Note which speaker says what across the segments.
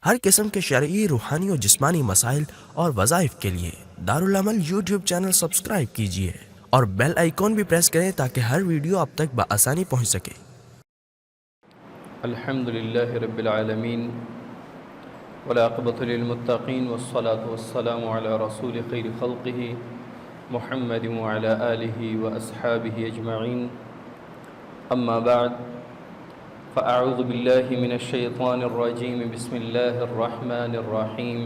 Speaker 1: ہر قسم کے شرعی، روحانی اور جسمانی مسائل اور وظائف کے لیے دارالعمل یوٹیوب چینل سبسکرائب کیجیے اور بیل آئیکن بھی پریس کریں تاکہ ہر ویڈیو آپ تک بآسانی پہنچ سکے۔
Speaker 2: الحمد للہ رب العالمین والعاقبۃ للمتقین والصلاة والسلام علی رسول خیر خلقہ محمد وعلی آلہ واصحابہ اجمعین، اما بعد فاعوذ باللہ من الشیطان الرجیم، بسم اللہ الرحمن الرحیم۔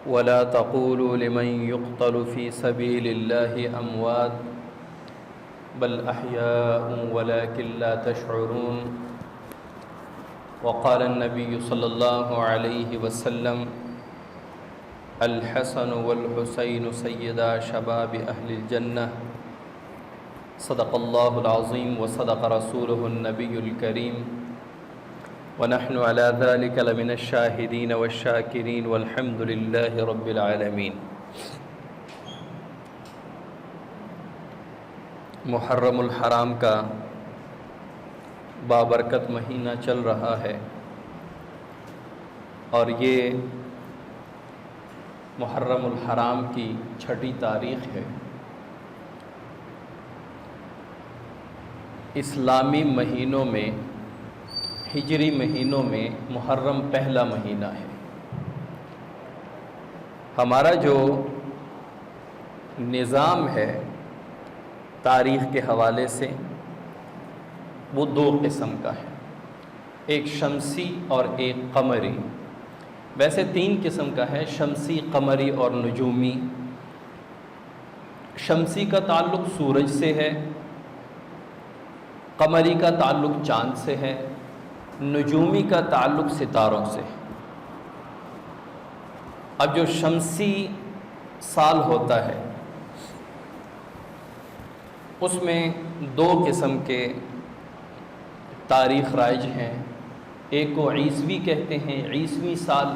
Speaker 2: ولا تقولوا لمن يقتل في سبيل الله اموات بل احياء ولكن لا تشعرون۔ وقال النبي صلى الله عليه وسلم الحسن والحسين سيدا شباب اهل الجنة، صدق الله العظيم وصدق رسوله النبي الكريم، ونحن على ذلك لمن الشاهدين والشاكرين والحمد لله رب العالمين۔ محرم الحرام کا بابرکت مہینہ چل رہا ہے، اور یہ محرم الحرام کی 6ٹھی تاریخ ہے۔ اسلامی مہینوں میں، ہجری مہینوں میں محرم پہلا مہینہ ہے۔ ہمارا جو نظام ہے تاریخ کے حوالے سے وہ 2 قسم کا ہے، ایک شمسی اور ایک قمری۔ ویسے 3 قسم کا ہے، شمسی، قمری اور نجومی۔ شمسی کا تعلق سورج سے ہے، قمری کا تعلق چاند سے ہے، نجومی کا تعلق ستاروں سے۔ اب جو شمسی سال ہوتا ہے اس میں 2 قسم کے تاریخ رائج ہیں، ایک کو عیسوی کہتے ہیں، عیسوی سال۔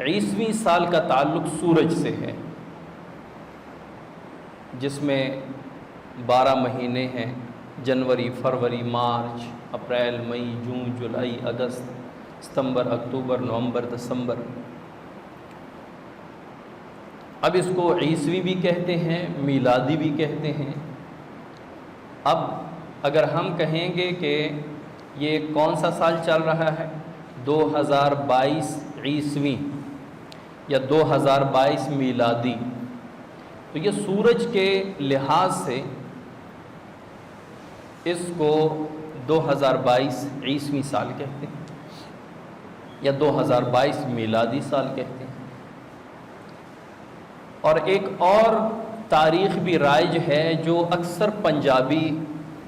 Speaker 2: عیسوی سال کا تعلق سورج سے ہے، جس میں 12 مہینے ہیں، جنوری، فروری، مارچ، اپریل، مئی، جون، جولائی، اگست، ستمبر، اکتوبر، نومبر، دسمبر۔ اب اس کو عیسوی بھی کہتے ہیں، میلادی بھی کہتے ہیں۔ اب اگر ہم کہیں گے کہ یہ کون سا سال چل رہا ہے، 2022 عیسوی یا 2022 میلادی، تو یہ سورج کے لحاظ سے اس کو 2022 عیسوی سال کہتے ہیں یا 2022 میلادی سال کہتے ہیں۔ اور ایک اور تاریخ بھی رائج ہے جو اکثر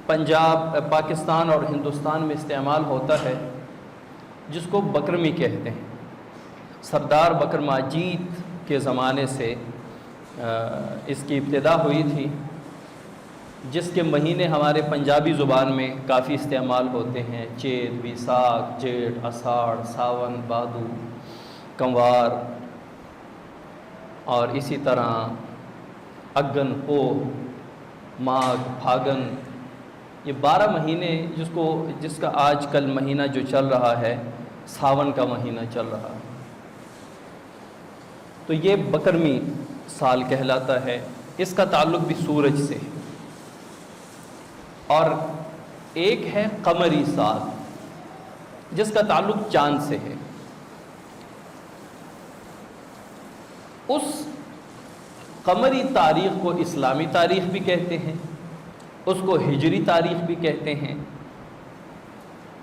Speaker 2: پنجاب، پاکستان اور ہندوستان میں استعمال ہوتا ہے، جس کو بکرمی کہتے ہیں۔ سردار بکر ماجید کے زمانے سے اس کی ابتدا ہوئی تھی، جس کے مہینے ہمارے پنجابی زبان میں کافی استعمال ہوتے ہیں: چیت، بیساکھ، جیٹھ، اساڑھ، ساون، بھادو، کنوار، اور اسی طرح اگن، پوہ، ماگھ، پھاگن۔ یہ 12 مہینے جس کا آج کل مہینہ جو چل رہا ہے ساون کا مہینہ چل رہا ہے، تو یہ بکرمی سال کہلاتا ہے۔ اس کا تعلق بھی سورج سے ہے۔ اور ایک ہے قمری سال، جس کا تعلق چاند سے ہے۔ اس قمری تاریخ کو اسلامی تاریخ بھی کہتے ہیں، اس کو ہجری تاریخ بھی کہتے ہیں،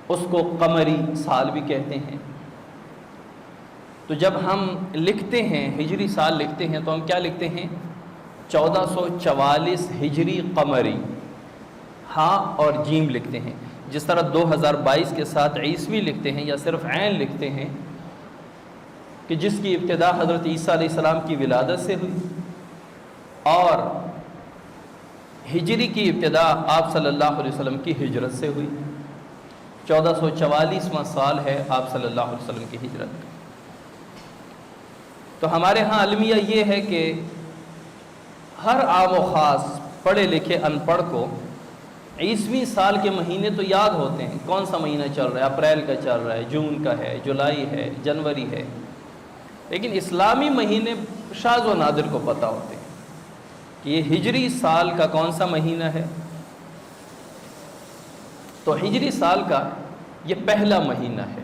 Speaker 2: اس کو قمری سال بھی کہتے ہیں۔ تو جب ہم لکھتے ہیں ہجری سال لکھتے ہیں تو ہم کیا لکھتے ہیں؟ 1444 ہجری قمری، ہاں اور جیم لکھتے ہیں۔ جس طرح 2022 کے ساتھ عیسوی لکھتے ہیں یا صرف عین لکھتے ہیں، کہ جس کی ابتدا حضرت عیسیٰ علیہ السلام کی ولادت سے ہوئی، اور ہجری کی ابتدا آپ صلی اللہ علیہ وسلم کی ہجرت سے ہوئی۔ 1444واں سال ہے آپ صلی اللہ علیہ وسلم کی ہجرت کا۔ تو ہمارے ہاں المیہ یہ ہے کہ ہر عام و خاص، پڑھے لکھے ان پڑھ کو عیسوی سال کے مہینے تو یاد ہوتے ہیں، کون سا مہینہ چل رہا ہے، اپریل کا چل رہا ہے، جون کا ہے، جولائی ہے، جنوری ہے، لیکن اسلامی مہینے شاذ و نادر کو پتہ ہوتے ہیں کہ یہ ہجری سال کا کون سا مہینہ ہے۔ تو ہجری سال کا یہ پہلا مہینہ ہے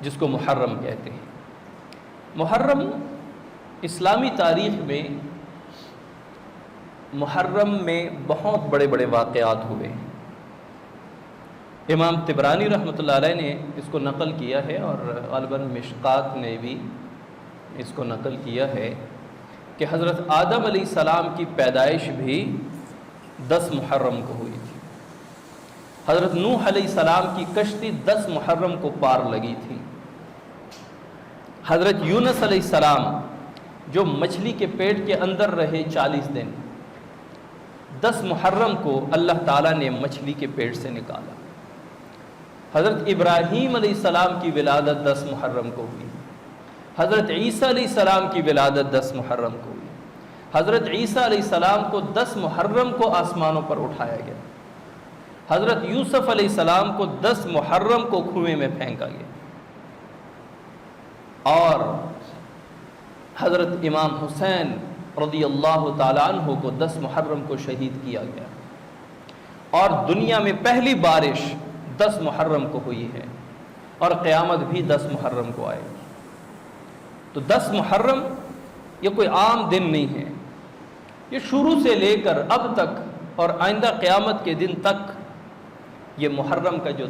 Speaker 2: جس کو محرم کہتے ہیں۔ محرم اسلامی تاریخ میں، محرم میں بہت بڑے بڑے واقعات ہوئے ہیں۔ امام طبرانی رحمۃ اللہ علیہ نے اس کو نقل کیا ہے، اور غالباً مشکات نے بھی اس کو نقل کیا ہے کہ حضرت آدم علیہ السلام کی پیدائش بھی 10 محرم کو ہوئی تھی۔ حضرت نوح علیہ السلام کی کشتی 10 محرم کو پار لگی تھی۔ حضرت یونس علیہ السلام جو مچھلی کے پیٹ کے اندر رہے 40 دن، 10 محرم کو اللہ تعالیٰ نے مچھلی کے پیٹ سے نکالا۔ حضرت ابراہیم علیہ السلام کی ولادت 10 محرم کو ہوئی۔ حضرت عیسیٰ علیہ السلام کی ولادت 10 محرم کو ہوئی۔ حضرت عیسیٰ علیہ السلام کو 10 محرم کو آسمانوں پر اٹھایا گیا۔ حضرت یوسف علیہ السلام کو 10 محرم کو کنویں میں پھینکا گیا، اور حضرت امام حسین رضی اللہ تعالیٰ عنہ کو 10 محرم کو شہید کیا گیا، اور دنیا میں پہلی بارش 10 محرم کو ہوئی ہے، اور قیامت بھی 10 محرم کو آئے گی۔ تو 10 محرم یہ کوئی عام دن نہیں ہے، یہ شروع سے لے کر اب تک اور آئندہ قیامت کے دن تک یہ محرم کا جو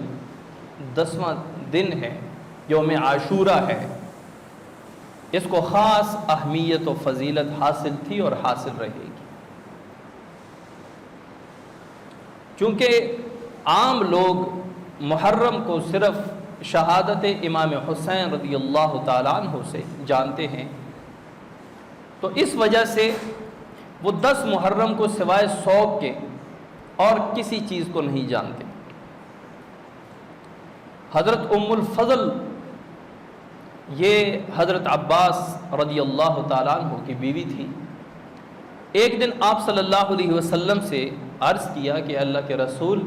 Speaker 2: 10واں دن ہے، یوم عاشورہ ہے، اس کو خاص اہمیت و فضیلت حاصل تھی اور حاصل رہے گی۔ چونکہ عام لوگ محرم کو صرف شہادت امام حسین رضی اللہ تعالیٰ عنہ سے جانتے ہیں، تو اس وجہ سے وہ 10 محرم کو سوائے سوگ کے اور کسی چیز کو نہیں جانتے۔ حضرت ام الفضل یہ حضرت عباس رضی اللہ تعالیٰ عنہ کی بیوی تھی۔ ایک دن آپ صلی اللہ علیہ وسلم سے عرض کیا کہ اللہ کے رسول،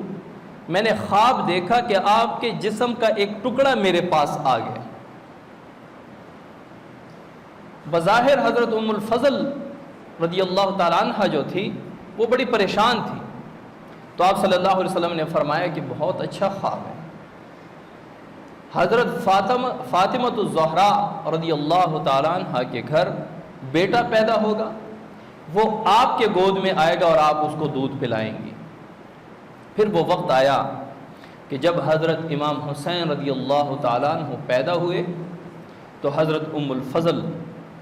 Speaker 2: میں نے خواب دیکھا کہ آپ کے جسم کا ایک ٹکڑا میرے پاس آ گیا۔ بظاہر حضرت ام الفضل رضی اللہ تعالیٰ عنہ جو تھی وہ بڑی پریشان تھی، تو آپ صلی اللہ علیہ وسلم نے فرمایا کہ بہت اچھا خواب ہے۔ حضرت فاطمۃ الزہراء رضی اللہ تعالیٰ عنہ کے گھر بیٹا پیدا ہوگا، وہ آپ کے گود میں آئے گا اور آپ اس کو دودھ پلائیں گی۔ پھر وہ وقت آیا کہ جب حضرت امام حسین رضی اللہ تعالیٰ عنہ پیدا ہوئے تو حضرت ام الفضل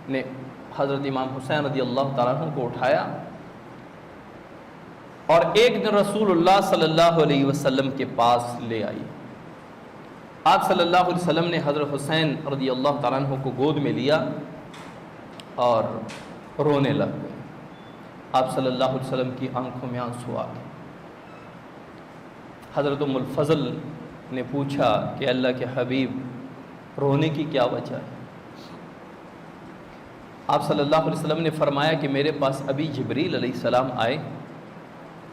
Speaker 2: نے حضرت امام حسین رضی اللہ تعالیٰ عنہ کو اٹھایا، اور ایک دن رسول اللہ صلی اللہ علیہ وسلم کے پاس لے آئی۔ آپ صلی اللہ علیہ وسلم نے حضرت حسین رضی اللہ تعالیٰ عنہ کو گود میں لیا اور رونے لگ گئے۔ آپ صلی اللہ علیہ وسلم کی آنکھوں میں آنسو آ گئے۔ حضرت ام الفضل نے پوچھا کہ اللہ کے حبیب، رونے کی کیا وجہ ہے؟ آپ صلی اللہ علیہ وسلم نے فرمایا کہ میرے پاس ابھی جبریل علیہ السلام آئے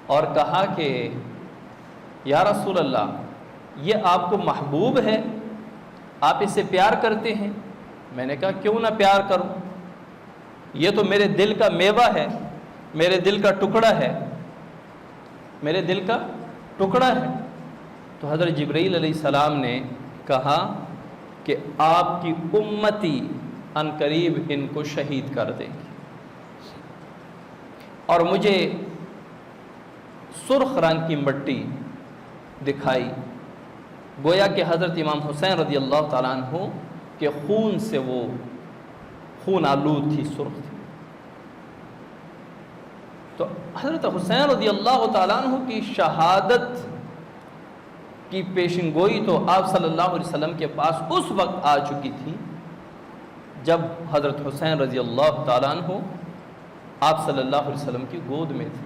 Speaker 2: اور کہا کہ یا رسول اللہ، یہ آپ کو محبوب ہے، آپ اسے پیار کرتے ہیں؟ میں نے کہا کیوں نہ پیار کروں، یہ تو میرے دل کا میوہ ہے، میرے دل کا ٹکڑا ہے، میرے دل کا ٹکڑا ہے۔ تو حضرت جبرائیل علیہ السلام نے کہا کہ آپ کی امتی ان قریب ان کو شہید کر دیں گی، اور مجھے سرخ رنگ کی مٹی دکھائی، گویا کہ حضرت امام حسین رضی اللہ تعالیٰ عنہ کے خون سے وہ خون آلود تھی، سرخ تھی۔ تو حضرت حسین رضی اللہ تعالیٰ عنہ کی شہادت کی پیشن گوئی تو آپ صلی اللہ علیہ وسلم کے پاس اس وقت آ چکی تھی جب حضرت حسین رضی اللہ تعالیٰ عنہ آپ صلی اللہ علیہ وسلم کی گود میں تھے،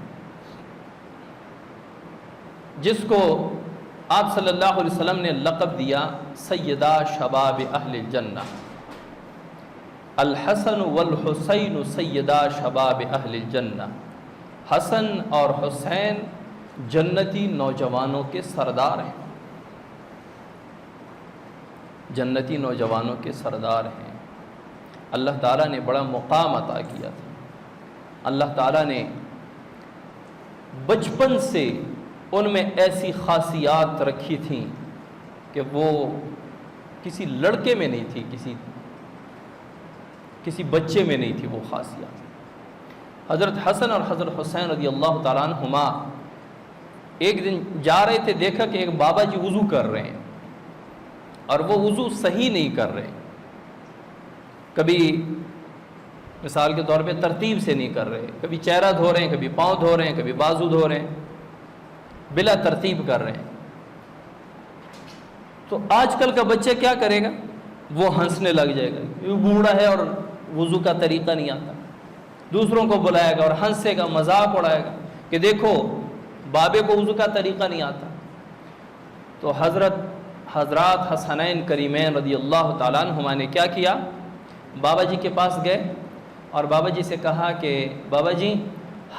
Speaker 2: جس کو آپ صلی اللہ علیہ وسلم نے لقب دیا سیدہ شباب اہل الجنہ، الحسن والحسین سیدہ شباب اہل الجنہ۔ حسن اور حسین جنتی نوجوانوں کے سردار ہیں، جنتی نوجوانوں کے سردار ہیں۔ اللہ تعالیٰ نے بڑا مقام عطا کیا تھا، اللہ تعالیٰ نے بچپن سے ان میں ایسی خاصیات رکھی تھیں کہ وہ کسی لڑکے میں نہیں تھی، کسی بچے میں نہیں تھی وہ خاصیات۔ حضرت حسن اور حضرت حسین رضی اللہ تعالیٰ عنہما ایک دن جا رہے تھے، دیکھا کہ ایک بابا جی وضو کر رہے ہیں اور وہ وضو صحیح نہیں کر رہے، کبھی مثال کے طور پہ ترتیب سے نہیں کر رہے، کبھی چہرہ دھو رہے ہیں، کبھی پاؤں دھو رہے ہیں، کبھی بازو دھو رہے ہیں، بلا ترتیب کر رہے ہیں۔ تو آج کل کا بچہ کیا کرے گا؟ وہ ہنسنے لگ جائے گا، یہ بوڑھا ہے اور وضو کا طریقہ نہیں آتا، دوسروں کو بلائے گا اور ہنسے گا، مذاق اڑائے گا کہ دیکھو بابے کو وضو کا طریقہ نہیں آتا۔ تو حضرات حسنین کریمین رضی اللہ تعالیٰ عنہما نے کیا کیا؟ بابا جی کے پاس گئے اور بابا جی سے کہا کہ بابا جی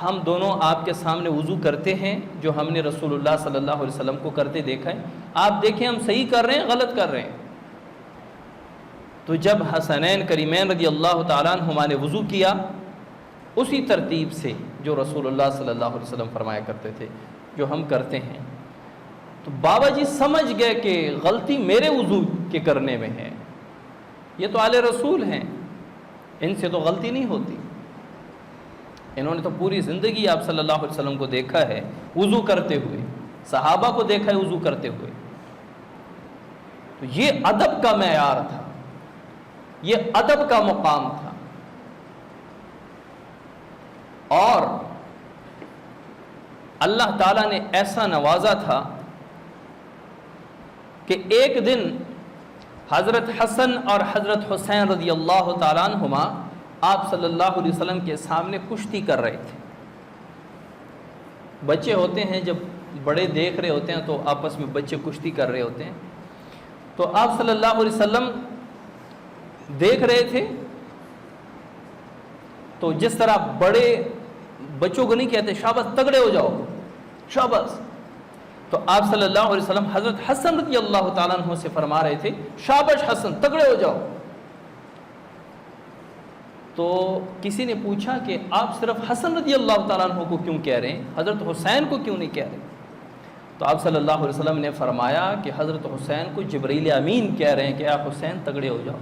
Speaker 2: ہم دونوں آپ کے سامنے وضو کرتے ہیں جو ہم نے رسول اللہ صلی اللہ علیہ وسلم کو کرتے دیکھا ہے، آپ دیکھیں ہم صحیح کر رہے ہیں غلط کر رہے ہیں۔ تو جب حسنین کریمین رضی اللہ تعالیٰ عنہما نے وضو کیا اسی ترتیب سے جو رسول اللہ صلی اللہ علیہ وسلم فرمایا کرتے تھے جو ہم کرتے ہیں، تو بابا جی سمجھ گئے کہ غلطی میرے وضو کے کرنے میں ہے، یہ تو آل رسول ہیں، ان سے تو غلطی نہیں ہوتی، انہوں نے تو پوری زندگی آپ صلی اللہ علیہ وسلم کو دیکھا ہے وضو کرتے ہوئے، صحابہ کو دیکھا ہے وضو کرتے ہوئے۔ تو یہ ادب کا معیار تھا، یہ ادب کا مقام تھا۔ اور اللہ تعالیٰ نے ایسا نوازا تھا کہ ایک دن حضرت حسن اور حضرت حسین رضی اللہ تعالیٰ عنہما آپ صلی اللہ علیہ وسلم کے سامنے کشتی کر رہے تھے۔ بچے ہوتے ہیں جب بڑے دیکھ رہے ہوتے ہیں تو آپس میں بچے کشتی کر رہے ہوتے ہیں، تو آپ صلی اللہ علیہ وسلم دیکھ رہے تھے، تو جس طرح بڑے بچوں کو نہیں کہتے شاباش تگڑے ہو جاؤ شاباش، تو آپ صلی اللہ علیہ وسلم حضرت حسن رضی اللہ تعالیٰ عنہ سے فرما رہے تھے شاباش حسن تگڑے ہو جاؤ۔ تو کسی نے پوچھا کہ آپ صرف حسن رضی اللہ تعالیٰ عنہ کو کیوں کہہ رہے ہیں، حضرت حسین کو کیوں نہیں کہہ رہے؟ تو آپ صلی اللہ علیہ وسلم نے فرمایا کہ حضرت حسین کو جبرائیل امین کہہ رہے ہیں کہ آپ حسین تگڑے ہو جاؤ۔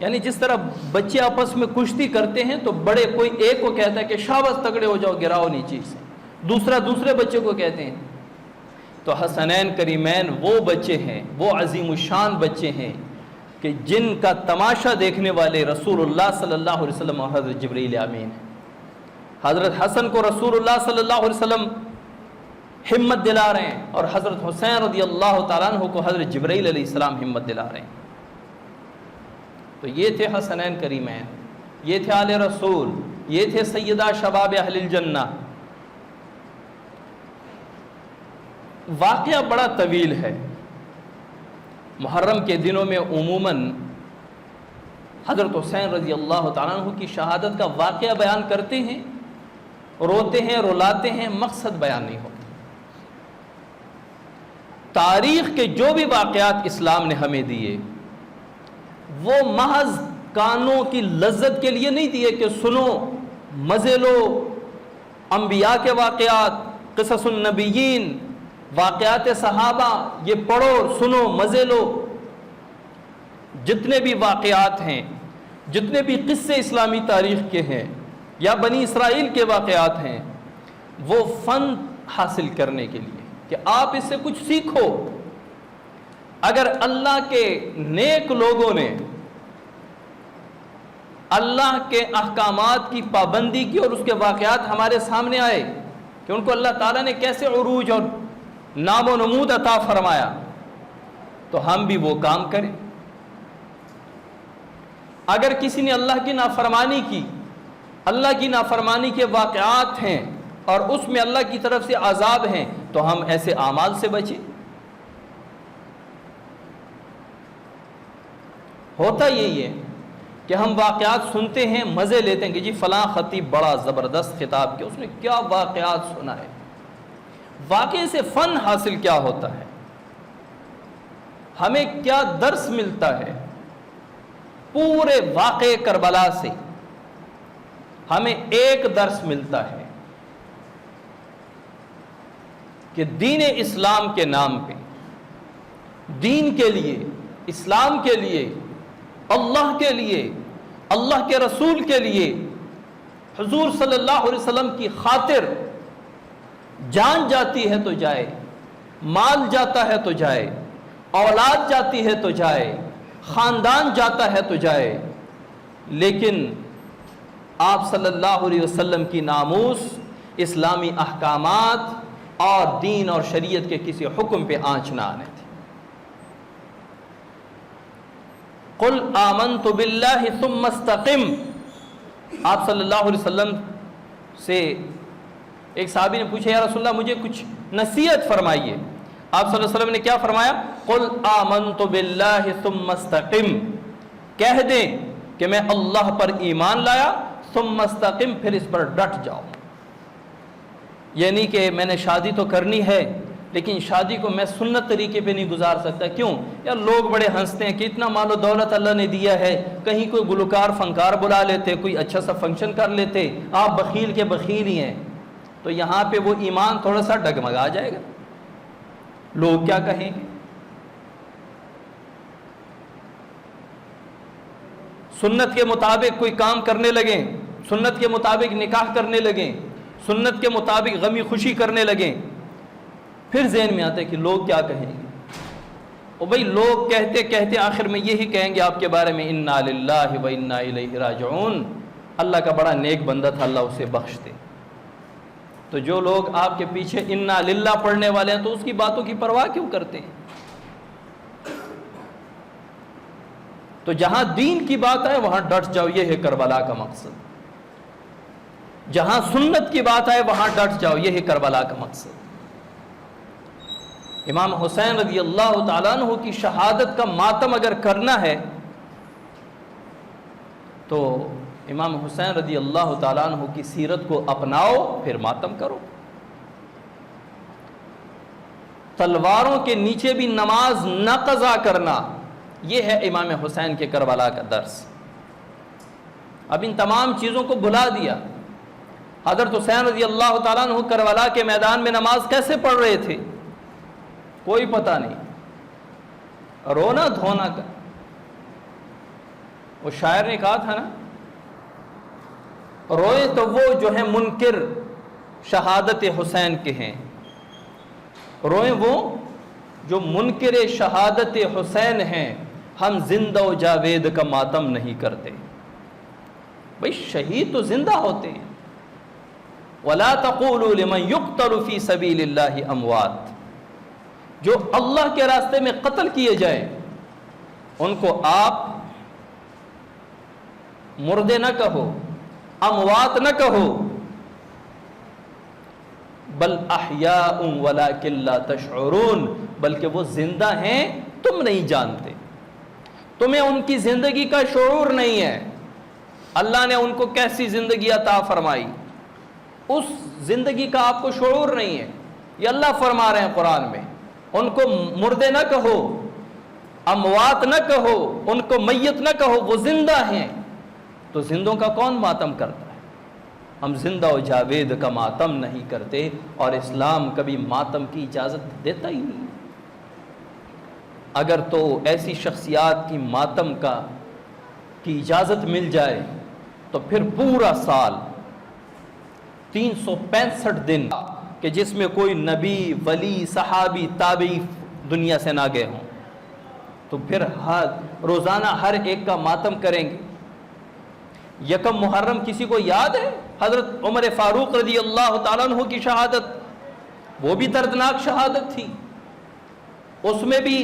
Speaker 2: یعنی جس طرح بچے آپس میں کشتی کرتے ہیں تو بڑے کوئی ایک کو کہتا ہے کہ شاباش تگڑے ہو جاؤ گراؤ نیچے سے، دوسرا دوسرے بچے کو کہتے ہیں۔ تو حسنین کریمین وہ بچے ہیں، وہ عظیم الشان بچے ہیں کہ جن کا تماشا دیکھنے والے رسول اللہ صلی اللہ علیہ وسلم اور حضرت جبرائیل امین ہیں۔ حضرت حسن کو رسول اللہ صلی اللہ علیہ وسلم ہمت دلا رہے ہیں اور حضرت حسین رضی اللہ تعالیٰ عنہ کو حضرت جبرائیل علیہ السلام ہمت دلا رہے ہیں۔ تو یہ تھے حسنین کریمین، یہ تھے آل رسول، یہ تھے سیدہ شباب اہل الجنہ۔ واقعہ بڑا طویل ہے، محرم کے دنوں میں عموماً حضرت حسین رضی اللہ تعالیٰ عنہ کی شہادت کا واقعہ بیان کرتے ہیں، روتے ہیں رلاتے ہیں، مقصد بیان نہیں ہوتا۔ تاریخ کے جو بھی واقعات اسلام نے ہمیں دیے وہ محض کانوں کی لذت کے لیے نہیں دیے کہ سنو مزے لو، انبیاء کے واقعات، قصص النبیین، واقعات صحابہ، یہ پڑھو سنو مزے لو۔ جتنے بھی واقعات ہیں، جتنے بھی قصے اسلامی تاریخ کے ہیں یا بنی اسرائیل کے واقعات ہیں، وہ فن حاصل کرنے کے لیے کہ آپ اس سے کچھ سیکھو۔ اگر اللہ کے نیک لوگوں نے اللہ کے احکامات کی پابندی کی اور اس کے واقعات ہمارے سامنے آئے کہ ان کو اللہ تعالیٰ نے کیسے عروج اور نام و نمود عطا فرمایا، تو ہم بھی وہ کام کریں۔ اگر کسی نے اللہ کی نافرمانی کی، اللہ کی نافرمانی کے واقعات ہیں اور اس میں اللہ کی طرف سے عذاب ہیں، تو ہم ایسے اعمال سے بچیں۔ ہوتا یہی ہے کہ ہم واقعات سنتے ہیں، مزے لیتے ہیں کہ جی فلاں خطیب بڑا زبردست خطاب کیا، اس نے کیا واقعات سنا ہے، واقعے سے فن حاصل کیا ہوتا ہے، ہمیں کیا درس ملتا ہے پورے واقعے کربلا سے؟ ہمیں ایک درس ملتا ہے کہ دین اسلام کے نام پہ، دین کے لیے، اسلام کے لیے، اللہ کے لیے، اللہ کے رسول کے لیے، حضور صلی اللہ علیہ وسلم کی خاطر جان جاتی ہے تو جائے، مال جاتا ہے تو جائے، اولاد جاتی ہے تو جائے، خاندان جاتا ہے تو جائے، لیکن آپ صلی اللہ علیہ وسلم کی ناموس، اسلامی احکامات اور دین اور شریعت کے کسی حکم پہ آنچ نہ آنے تھی۔ قل آمنت باللہ ثم استقم، آپ صلی اللہ علیہ وسلم سے ایک صحابی نے پوچھا یا رسول اللہ مجھے کچھ نصیحت فرمائیے، آپ صلی اللہ علیہ وسلم نے کیا فرمایا؟ قل آمنت باللہ ثم استقم، کہہ دیں کہ میں اللہ پر ایمان لایا، ثم استقم، پھر اس پر ڈٹ جاؤ۔ یعنی کہ میں نے شادی تو کرنی ہے لیکن شادی کو میں سنت طریقے پہ نہیں گزار سکتا، کیوں؟ یار لوگ بڑے ہنستے ہیں کہ اتنا مال و دولت اللہ نے دیا ہے، کہیں کوئی گلوکار فنکار بلا لیتے، کوئی اچھا سا فنکشن کر لیتے، آپ بخیل کے بخیل ہی ہیں، تو یہاں پہ وہ ایمان تھوڑا سا ڈگمگا جائے گا، لوگ کیا کہیں گے؟ سنت کے مطابق کوئی کام کرنے لگیں، سنت کے مطابق نکاح کرنے لگیں، سنت کے مطابق غمی خوشی کرنے لگیں، پھر ذہن میں آتا ہے کہ لوگ کیا کہیں گے؟ اور بھائی لوگ کہتے کہتے آخر میں یہی کہیں گے آپ کے بارے میں انا للہ و انا الیہ راجعون، اللہ کا بڑا نیک بندہ تھا، اللہ اسے بخش دے۔ تو جو لوگ آپ کے پیچھے انا للہ پڑھنے والے ہیں تو اس کی باتوں کی پرواہ کیوں کرتے ہیں؟ تو جہاں دین کی بات آئے وہاں ڈٹ جاؤ، یہ ہے کربلا کا مقصد۔ جہاں سنت کی بات آئے وہاں ڈٹ جاؤ، یہ ہے کربلا کا مقصد۔ امام حسین رضی اللہ تعالیٰ عنہ کی شہادت کا ماتم اگر کرنا ہے تو امام حسین رضی اللہ تعالیٰ عنہ کی سیرت کو اپناؤ، پھر ماتم کرو۔ تلواروں کے نیچے بھی نماز نہ قضا کرنا، یہ ہے امام حسین کے کربلا کا درس۔ اب ان تمام چیزوں کو بھلا دیا۔ حضرت حسین رضی اللہ تعالیٰ عنہ کربلا کے میدان میں نماز کیسے پڑھ رہے تھے کوئی پتہ نہیں، رونا دھونا کا۔ وہ شاعر نے کہا تھا نا، روئے تو وہ جو ہیں منکر شہادت حسین کے ہیں، روئیں وہ جو منکر شہادت حسین ہیں، ہم زندہ و جاوید کا ماتم نہیں کرتے۔ بھئی شہید تو زندہ ہوتے ہیں۔ وَلَا تَقُولُوا لِمَنْ يُقْتَلُ فِي سَبِيلِ اللَّهِ أَمْوَاتٍ، جو اللہ کے راستے میں قتل کیے جائیں ان کو آپ مردے نہ کہو، اموات نہ کہو، بل احیاء ولکن لا تشعرون، بلکہ وہ زندہ ہیں تم نہیں جانتے، تمہیں ان کی زندگی کا شعور نہیں ہے۔ اللہ نے ان کو کیسی زندگی عطا فرمائی، اس زندگی کا آپ کو شعور نہیں ہے۔ یہ اللہ فرما رہے ہیں قرآن میں، ان کو مردے نہ کہو، اموات نہ کہو، ان کو میت نہ کہو، وہ زندہ ہیں۔ تو زندوں کا کون ماتم کرتا ہے؟ ہم زندہ و جاوید کا ماتم نہیں کرتے، اور اسلام کبھی ماتم کی اجازت دیتا ہی نہیں۔ اگر تو ایسی شخصیات کی ماتم کی اجازت مل جائے تو پھر پورا سال 365 دن کہ جس میں کوئی نبی، ولی، صحابی، تابعی دنیا سے نہ گئے ہوں، تو پھر روزانہ ہر ایک کا ماتم کریں گے۔ یکم محرم کسی کو یاد ہے؟ حضرت عمر فاروق رضی اللہ تعالیٰ عنہ کی شہادت، وہ بھی دردناک شہادت تھی۔ اس میں بھی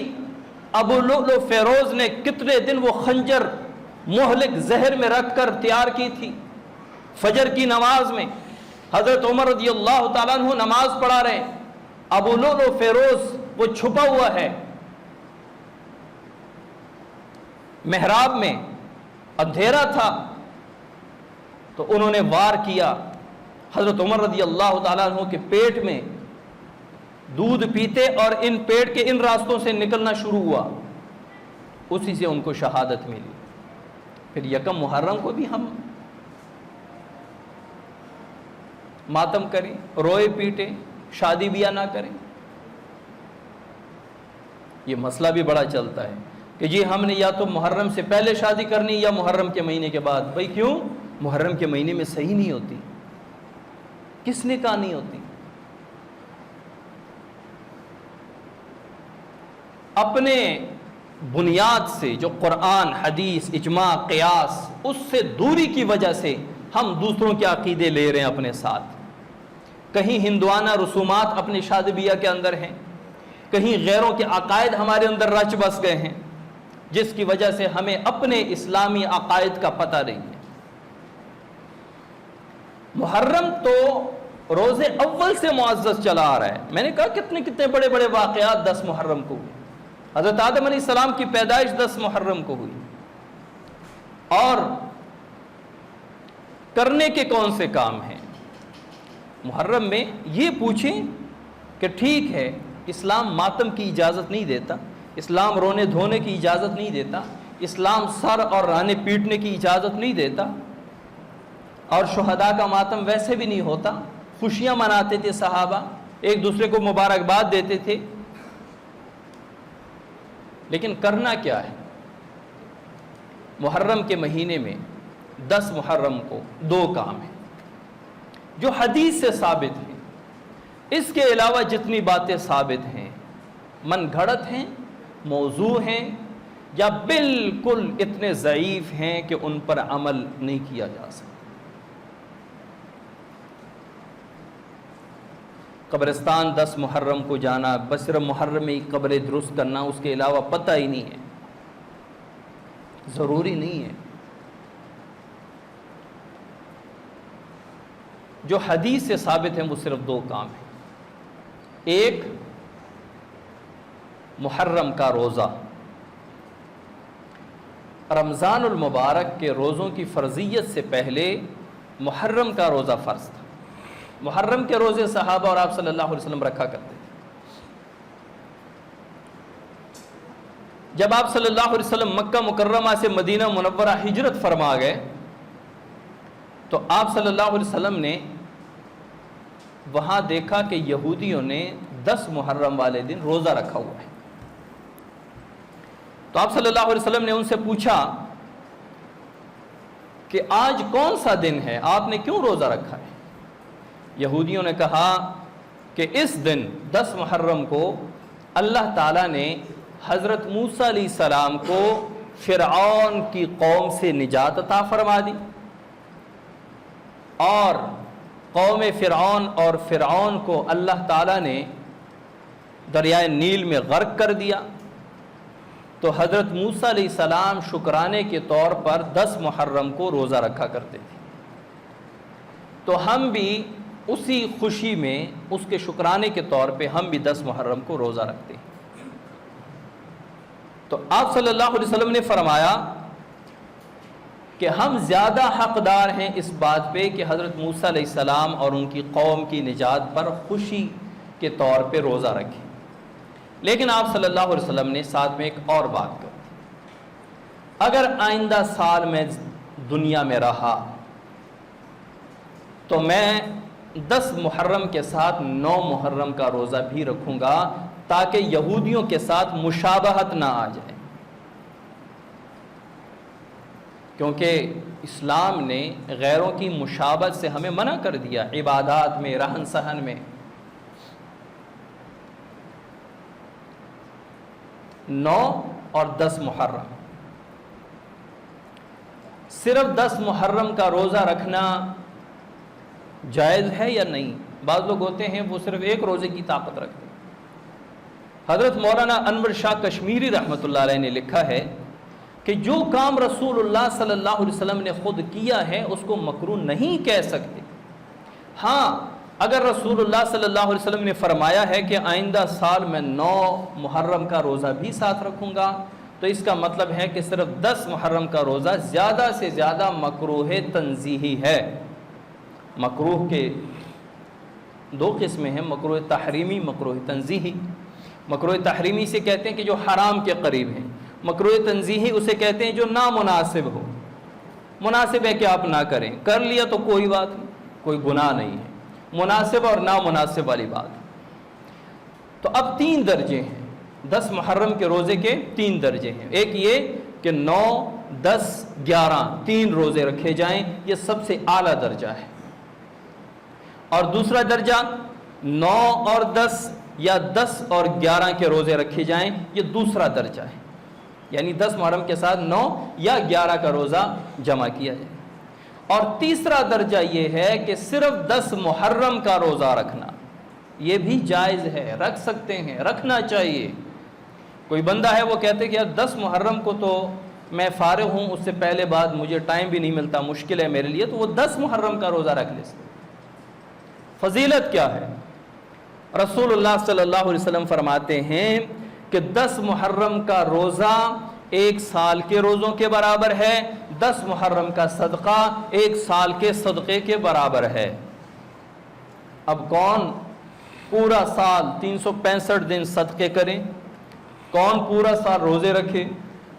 Speaker 2: ابو لؤلؤ فیروز نے کتنے دن وہ خنجر مہلک زہر میں رکھ کر تیار کی تھی۔ فجر کی نماز میں حضرت عمر رضی اللہ تعالیٰ عنہ نماز پڑھا رہے ہیں، ابو لؤلؤ فیروز وہ چھپا ہوا ہے محراب میں، اندھیرا تھا تو انہوں نے وار کیا، حضرت عمر رضی اللہ تعالیٰ عنہ کے پیٹ میں دودھ پیتے اور ان پیٹ کے ان راستوں سے نکلنا شروع ہوا، اسی سے ان کو شہادت ملی۔ پھر یکم محرم کو بھی ہم ماتم کریں، روئے پیٹیں، شادی بیاہ نہ کریں؟ یہ مسئلہ بھی بڑا چلتا ہے کہ جی ہم نے یا تو محرم سے پہلے شادی کرنی یا محرم کے مہینے کے بعد۔ بھائی کیوں؟ محرم کے مہینے میں صحیح نہیں ہوتی، کس نے کہا نہیں ہوتی؟ اپنے بنیاد سے جو قرآن، حدیث، اجماع، قیاس، اس سے دوری کی وجہ سے ہم دوسروں کے عقیدے لے رہے ہیں اپنے ساتھ۔ کہیں ہندوانہ رسومات اپنی شادی بیاہ کے اندر ہیں، کہیں غیروں کے عقائد ہمارے اندر رچ بس گئے ہیں، جس کی وجہ سے ہمیں اپنے اسلامی عقائد کا پتہ نہیں ہے۔ محرم تو روز اول سے معزز چلا آ رہا ہے۔ میں نے کہا کتنے بڑے بڑے واقعات 10 محرم کو ہوئے۔ حضرت آدم علیہ السلام کی پیدائش 10 محرم کو ہوئی، اور کرنے کے کون سے کام ہیں محرم میں؟ یہ پوچھیں کہ ٹھیک ہے اسلام ماتم کی اجازت نہیں دیتا، اسلام رونے دھونے کی اجازت نہیں دیتا، اسلام سر اور رانے پیٹنے کی اجازت نہیں دیتا، اور شہداء کا ماتم ویسے بھی نہیں ہوتا، خوشیاں مناتے تھے صحابہ، ایک دوسرے کو مبارکباد دیتے تھے، لیکن کرنا کیا ہے؟ محرم کے مہینے میں 10 محرم کو 2 کام ہیں جو حدیث سے ثابت ہیں۔ اس کے علاوہ جتنی باتیں ثابت ہیں من گھڑت ہیں، موضوع ہیں، یا بالکل اتنے ضعیف ہیں کہ ان پر عمل نہیں کیا جا سکتا۔ قبرستان 10 محرم کو جانا، بس صرف محرم میں ہی قبریں درست کرنا، اس کے علاوہ پتہ ہی نہیں ہے، ضروری نہیں ہے۔ جو حدیث سے ثابت ہیں وہ صرف 2 کام ہیں۔ ایک، محرم کا روزہ۔ رمضان المبارک کے روزوں کی فرضیت سے پہلے محرم کا روزہ فرض تھا۔ محرم کے روزے صحابہ اور آپ صلی اللہ علیہ وسلم رکھا کرتے تھے۔ جب آپ صلی اللہ علیہ وسلم مکہ مکرمہ سے مدینہ منورہ ہجرت فرما گئے تو آپ صلی اللہ علیہ وسلم نے وہاں دیکھا کہ یہودیوں نے 10 محرم والے دن روزہ رکھا ہوا ہے۔ تو آپ صلی اللہ علیہ وسلم نے ان سے پوچھا کہ آج کون سا دن ہے، آپ نے کیوں روزہ رکھا ہے؟ یہودیوں نے کہا کہ اس دن 10 محرم کو اللہ تعالیٰ نے حضرت موسیٰ علیہ السلام کو فرعون کی قوم سے نجات عطا فرما دی، اور قوم فرعون اور فرعون کو اللہ تعالیٰ نے دریائے نیل میں غرق کر دیا۔ تو حضرت موسیٰ علیہ السلام شکرانے کے طور پر 10 محرم کو روزہ رکھا کرتے تھے۔ تو ہم بھی اسی خوشی میں، اس کے شکرانے کے طور پہ ہم بھی 10 محرم کو روزہ رکھتے ہیں۔ تو آپ صلی اللہ علیہ وسلم نے فرمایا کہ ہم زیادہ حقدار ہیں اس بات پہ کہ حضرت موسیٰ علیہ السلام اور ان کی قوم کی نجات پر خوشی کے طور پہ روزہ رکھیں۔ لیکن آپ صلی اللہ علیہ وسلم نے ساتھ میں ایک اور بات کر دی، اگر آئندہ سال میں دنیا میں رہا تو میں 10 محرم کے ساتھ 9 محرم کا روزہ بھی رکھوں گا، تاکہ یہودیوں کے ساتھ مشابہت نہ آ جائے، کیونکہ اسلام نے غیروں کی مشابہت سے ہمیں منع کر دیا، عبادات میں، رہن سہن میں۔ 9 اور 10 محرم، صرف 10 محرم کا روزہ رکھنا جائز ہے یا نہیں؟ بعض لوگ ہوتے ہیں وہ صرف ایک روزے کی طاقت رکھتے ہیں۔ حضرت مولانا انور شاہ کشمیری رحمۃ اللہ علیہ نے لکھا ہے کہ جو کام رسول اللہ صلی اللہ علیہ وسلم نے خود کیا ہے اس کو مکروہ نہیں کہہ سکتے۔ ہاں، اگر رسول اللہ صلی اللہ علیہ وسلم نے فرمایا ہے کہ آئندہ سال میں 9 محرم کا روزہ بھی ساتھ رکھوں گا، تو اس کا مطلب ہے کہ صرف 10 محرم کا روزہ زیادہ سے زیادہ مکروہ تنزیہی ہے۔ مکروہ کے دو قسمیں ہیں، مکروہ تحریمی، مکروہ تنزیہی۔ مکروہ تحریمی سے کہتے ہیں کہ جو حرام کے قریب ہیں، مکروہ تنزیہی اسے کہتے ہیں جو نامناسب ہو، مناسب ہے کہ آپ نہ کریں، کر لیا تو کوئی بات نہیں، کوئی گناہ نہیں ہے، مناسب اور نامناسب والی بات۔ تو اب 3 درجے ہیں 10 محرم کے روزے کے، 3 درجے ہیں۔ ایک یہ کہ 9، 10، 11 3 روزے رکھے جائیں، یہ سب سے اعلیٰ درجہ ہے۔ اور دوسرا درجہ 9 اور 10 یا 10 اور 11 کے روزے رکھے جائیں، یہ دوسرا درجہ ہے، یعنی 10 محرم کے ساتھ 9 یا 11 کا روزہ جمع کیا جائے۔ اور تیسرا درجہ یہ ہے کہ صرف 10 محرم کا روزہ رکھنا، یہ بھی جائز ہے، رکھ سکتے ہیں، رکھنا چاہیے۔ کوئی بندہ ہے وہ کہتے کہ یار 10 محرم کو تو میں فارغ ہوں، اس سے پہلے بعد مجھے ٹائم بھی نہیں ملتا، مشکل ہے میرے لیے، تو وہ 10 محرم کا روزہ رکھ لے سکتے۔ فضیلت کیا ہے؟ رسول اللہ صلی اللہ علیہ وسلم فرماتے ہیں کہ 10 محرم کا روزہ 1 سال کے روزوں کے برابر ہے، 10 محرم کا صدقہ 1 سال کے صدقے کے برابر ہے۔ اب کون پورا سال 365 دن صدقے کریں؟ کون پورا سال روزے رکھے؟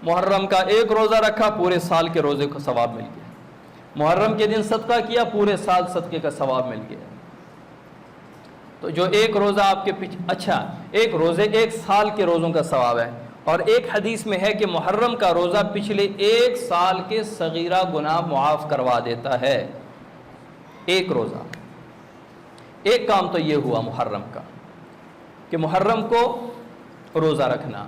Speaker 2: محرم کا 1 روزہ رکھا، پورے سال کے روزے کا ثواب مل گیا۔ محرم کے دن صدقہ کیا، پورے سال صدقے کا ثواب مل گیا۔ تو جو 1 روزہ آپ کے پیچھے، اچھا 1 روزے 1 سال کے روزوں کا ثواب ہے۔ اور ایک حدیث میں ہے کہ محرم کا روزہ پچھلے 1 سال کے صغیرہ گناہ معاف کروا دیتا ہے۔ 1 روزہ، ایک کام تو یہ ہوا محرم کا کہ محرم کو روزہ رکھنا،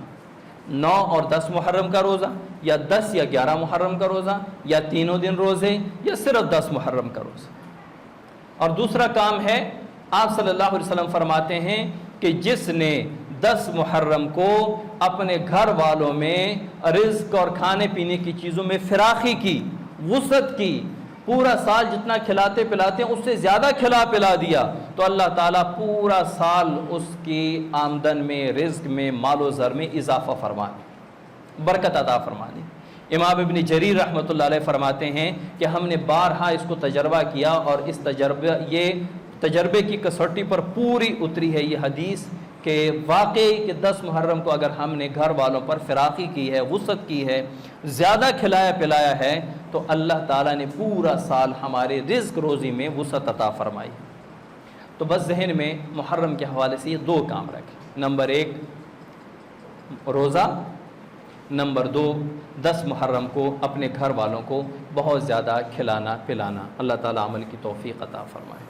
Speaker 2: 9 اور 10 محرم کا روزہ، یا 10 یا 11 محرم کا روزہ، یا تینوں دن روزے، یا صرف 10 محرم کا روزہ۔ اور دوسرا کام ہے، آپ صلی اللہ علیہ وسلم فرماتے ہیں کہ جس نے 10 محرم کو اپنے گھر والوں میں رزق اور کھانے پینے کی چیزوں میں فراخی کی، وسعت کی، پورا سال جتنا کھلاتے پلاتے ہیں اس سے زیادہ کھلا پلا دیا، تو اللہ تعالیٰ پورا سال اس کی آمدن میں، رزق میں، مال و زر میں اضافہ فرما دے، برکت عطا فرما دے۔ امام ابن جریر رحمۃ اللہ علیہ فرماتے ہیں کہ ہم نے بارہا اس کو تجربہ کیا، اور اس تجربے کی کسوٹی پر پوری اتری ہے یہ حدیث کہ واقعی کہ 10 محرم کو اگر ہم نے گھر والوں پر فراخی کی ہے، وسعت کی ہے، زیادہ کھلایا پلایا ہے، تو اللہ تعالیٰ نے پورا سال ہمارے رزق روزی میں وسعت عطا فرمائی۔ تو بس ذہن میں محرم کے حوالے سے یہ 2 کام رکھیں، نمبر 1 روزہ، نمبر 2 10 محرم کو اپنے گھر والوں کو بہت زیادہ کھلانا پلانا۔ اللہ تعالیٰ عمل کی توفیق عطا فرمائے۔